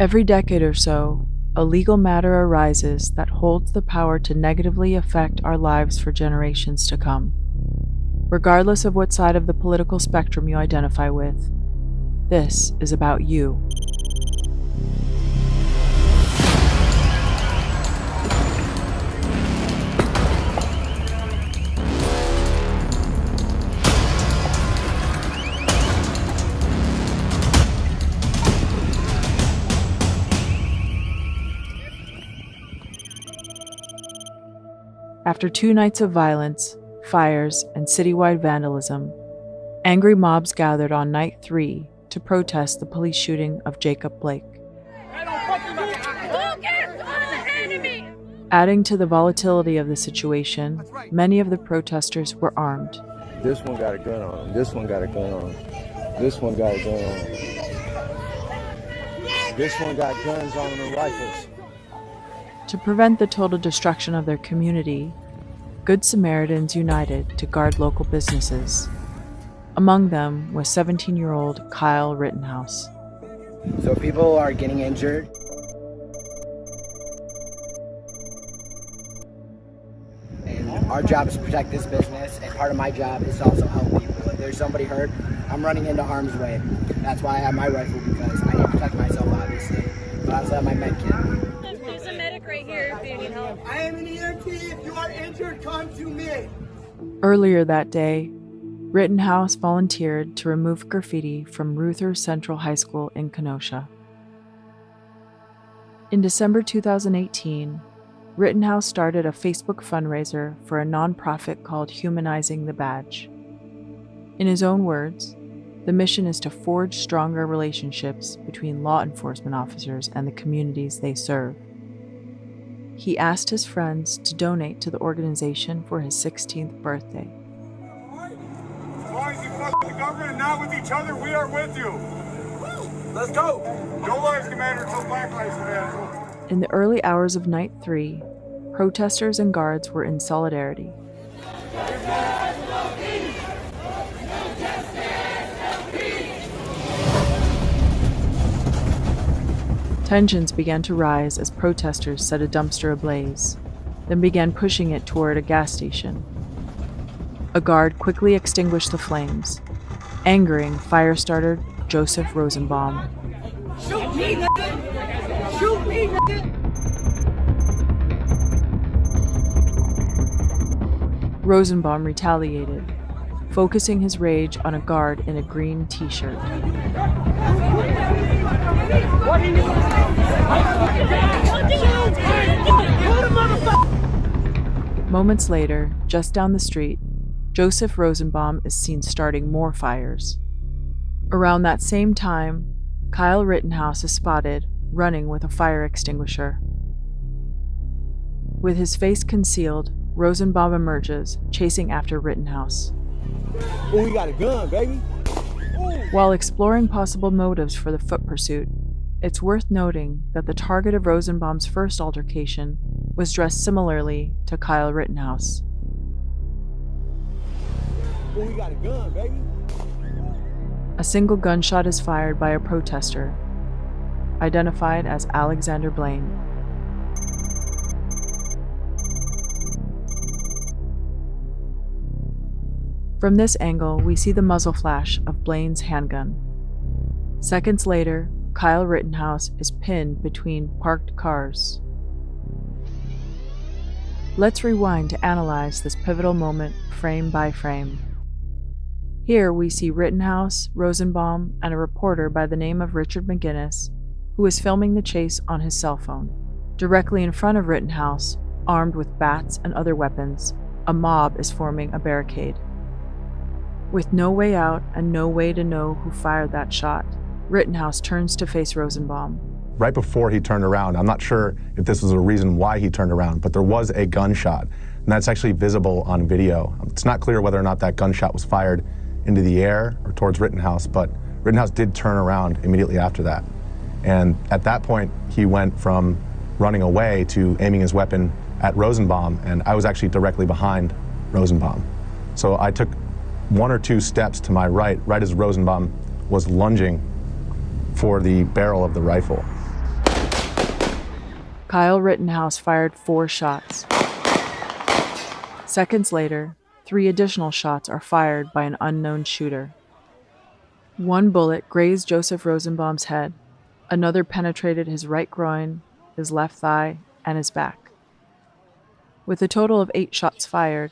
Every decade or so, a legal matter arises that holds the power to negatively affect our lives for generations to come. Regardless of what side of the political spectrum you identify with, this is about you. After 2 nights of violence, fires, and citywide vandalism, angry mobs gathered on night 3 to protest the police shooting of Jacob Blake. Adding to the volatility of the situation, many of the protesters were armed. This one got a gun on him. This one got a gun on him. This one got a gun on him. This one got guns on him and rifles. To prevent the total destruction of their community, Good Samaritans united to guard local businesses. Among them was 17-year-old Kyle Rittenhouse. So people are getting injured. And our job is to protect this business, and part of my job is to also help people. If there's somebody hurt, I'm running into harm's way. That's why I have my rifle, because I need to protect myself, obviously. But I also have my med kit. There's a medic right here if you need help. I am an EMT. If you are injured, come to me. Earlier that day, Rittenhouse volunteered to remove graffiti from Ruther Central High School in Kenosha. In December 2018, Rittenhouse started a Facebook fundraiser for a nonprofit called Humanizing the Badge. In his own words, the mission is to forge stronger relationships between law enforcement officers and the communities they serve. He asked his friends to donate to the organization for his 16th birthday. As long as you fuck with the government and not with each other, we are with you. Let's go. No lives can matter until Black lives matter. In the early hours of night 3, protesters and guards were in solidarity. Tensions began to rise as protesters set a dumpster ablaze, then began pushing it toward a gas station. A guard quickly extinguished the flames, angering fire starter Joseph Rosenbaum. Shoot me, nigga! Shoot me, nigga! Rosenbaum retaliated, focusing his rage on a guard in a green t-shirt. Moments later, just down the street, Joseph Rosenbaum is seen starting more fires. Around that same time, Kyle Rittenhouse is spotted running with a fire extinguisher. With his face concealed, Rosenbaum emerges, chasing after Rittenhouse. Oh, we got a gun, baby. While exploring possible motives for the foot pursuit, it's worth noting that the target of Rosenbaum's first altercation was dressed similarly to Kyle Rittenhouse. Oh, we got a gun, baby. A single gunshot is fired by a protester, identified as Alexander Blaine. From this angle, we see the muzzle flash of Blaine's handgun. Seconds later, Kyle Rittenhouse is pinned between parked cars. Let's rewind to analyze this pivotal moment frame by frame. Here we see Rittenhouse, Rosenbaum, and a reporter by the name of Richard McGinnis, who is filming the chase on his cell phone. Directly in front of Rittenhouse, armed with bats and other weapons, a mob is forming a barricade. With no way out and no way to know who fired that shot, Rittenhouse turns to face Rosenbaum. Right before he turned around, I'm not sure if this was a reason why he turned around, but there was a gunshot, and that's actually visible on video. It's not clear whether or not that gunshot was fired into the air or towards Rittenhouse, but Rittenhouse did turn around immediately after that. And at that point, he went from running away to aiming his weapon at Rosenbaum, and I was actually directly behind Rosenbaum. So I took 1 or 2 steps to my right as Rosenbaum was lunging for the barrel of the rifle. Kyle Rittenhouse fired 4 shots. Seconds later, 3 additional shots are fired by an unknown shooter. One bullet grazed Joseph Rosenbaum's head. Another penetrated his right groin, his left thigh, and his back. With a total of 8 shots fired,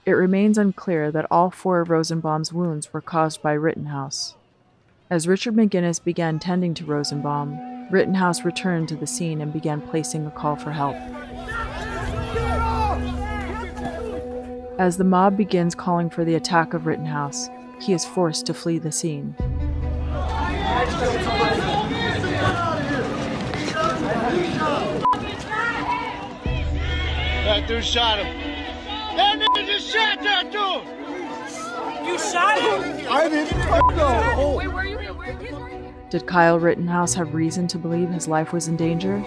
it remains unclear that all 4 of Rosenbaum's wounds were caused by Rittenhouse. As Richard McGinnis began tending to Rosenbaum, Rittenhouse returned to the scene and began placing a call for help. As the mob begins calling for the attack of Rittenhouse, he is forced to flee the scene. That dude shot him. That nigga just shot that dude! You shot him? I didn't know. Wait, where are you? Where are you? Did Kyle Rittenhouse have reason to believe his life was in danger?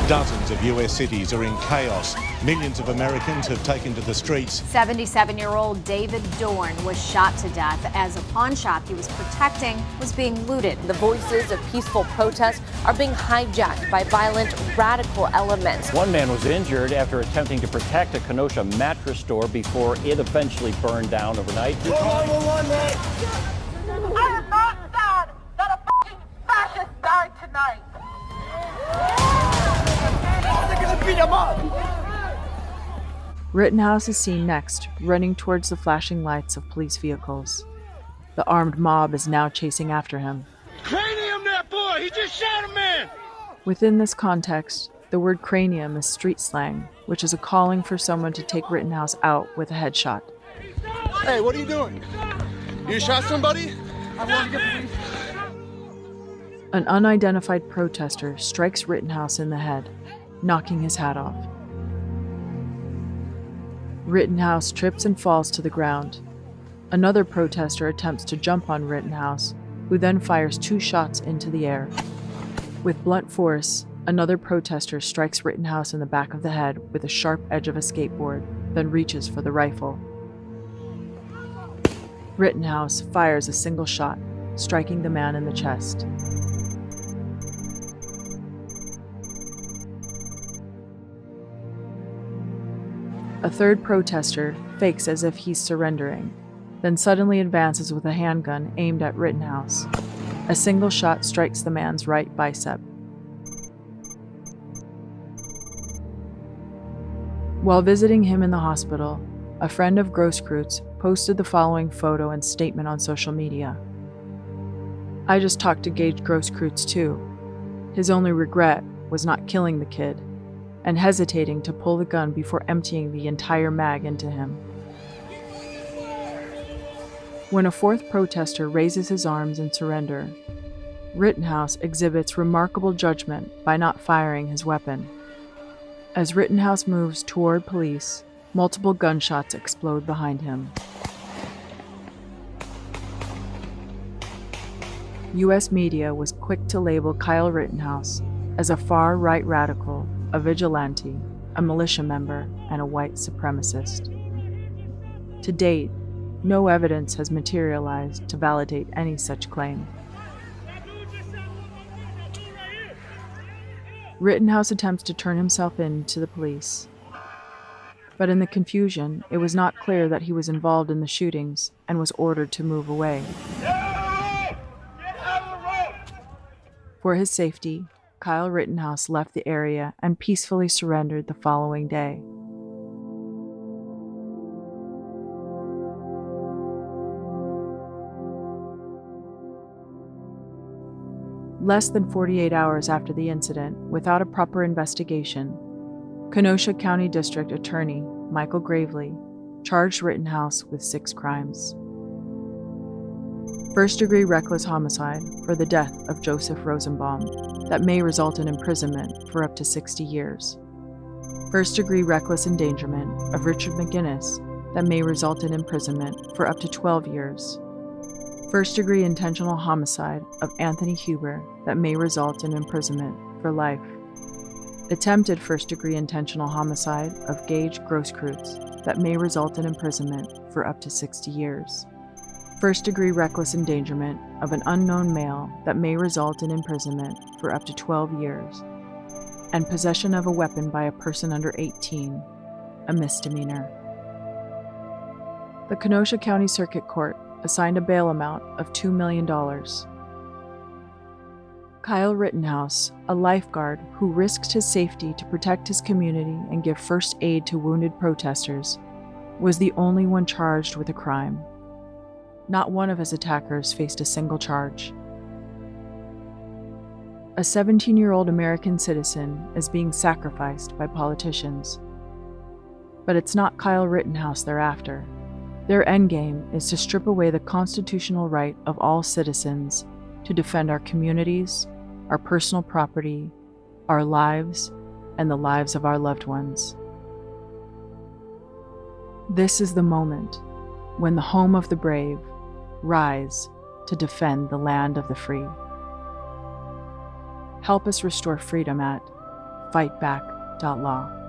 Dozens of U.S. cities are in chaos. Millions of Americans have taken to the streets. 77-year-old David Dorn was shot to death as a pawn shop he was protecting was being looted. The voices of peaceful protest are being hijacked by violent, radical elements. One man was injured after attempting to protect a Kenosha mattress store before it eventually burned down overnight. I am not sad that a fucking fascist died tonight. Rittenhouse is seen next, running towards the flashing lights of police vehicles. The armed mob is now chasing after him. Cranium that boy! He just shot a man! Within this context, the word cranium is street slang, which is a calling for someone to take Rittenhouse out with a headshot. Hey, what are you doing? You shot somebody? An unidentified protester strikes Rittenhouse in the head, knocking his hat off. Rittenhouse trips and falls to the ground. Another protester attempts to jump on Rittenhouse, who then fires 2 shots into the air. With blunt force, another protester strikes Rittenhouse in the back of the head with the sharp edge of a skateboard, then reaches for the rifle. Rittenhouse fires a single shot, striking the man in the chest. A third protester fakes as if he's surrendering, then suddenly advances with a handgun aimed at Rittenhouse. A single shot strikes the man's right bicep. While visiting him in the hospital, a friend of Grosskreutz posted the following photo and statement on social media. "I just talked to Gage Grosskreutz too. His only regret was not killing the kid and hesitating to pull the gun before emptying the entire mag into him." When a 4th protester raises his arms in surrender, Rittenhouse exhibits remarkable judgment by not firing his weapon. As Rittenhouse moves toward police, multiple gunshots explode behind him. U.S. media was quick to label Kyle Rittenhouse as a far-right radical, a vigilante, a militia member, and a white supremacist. To date, no evidence has materialized to validate any such claim. Rittenhouse attempts to turn himself in to the police. But in the confusion, it was not clear that he was involved in the shootings and was ordered to move away. For his safety, Kyle Rittenhouse left the area and peacefully surrendered the following day. Less than 48 hours after the incident, without a proper investigation, Kenosha County District Attorney Michael Gravely charged Rittenhouse with 6 crimes. First-degree reckless homicide for the death of Joseph Rosenbaum that may result in imprisonment for up to 60 years. First-degree reckless endangerment of Richard McGinnis that may result in imprisonment for up to 12 years. First-degree intentional homicide of Anthony Huber that may result in imprisonment for life. Attempted first-degree intentional homicide of Gage Grosskreutz that may result in imprisonment for up to 60 years. First-degree reckless endangerment of an unknown male that may result in imprisonment for up to 12 years. and possession of a weapon by a person under 18, a misdemeanor. The Kenosha County Circuit Court assigned a bail amount of $2 million. Kyle Rittenhouse, a lifeguard who risked his safety to protect his community and give first aid to wounded protesters, was the only one charged with a crime. Not one of his attackers faced a single charge. A 17-year-old American citizen is being sacrificed by politicians. But it's not Kyle Rittenhouse they're after. Their endgame is to strip away the constitutional right of all citizens to defend our communities, our personal property, our lives, and the lives of our loved ones. This is the moment when the home of the brave rise to defend the land of the free. Help us restore freedom at fightback.law.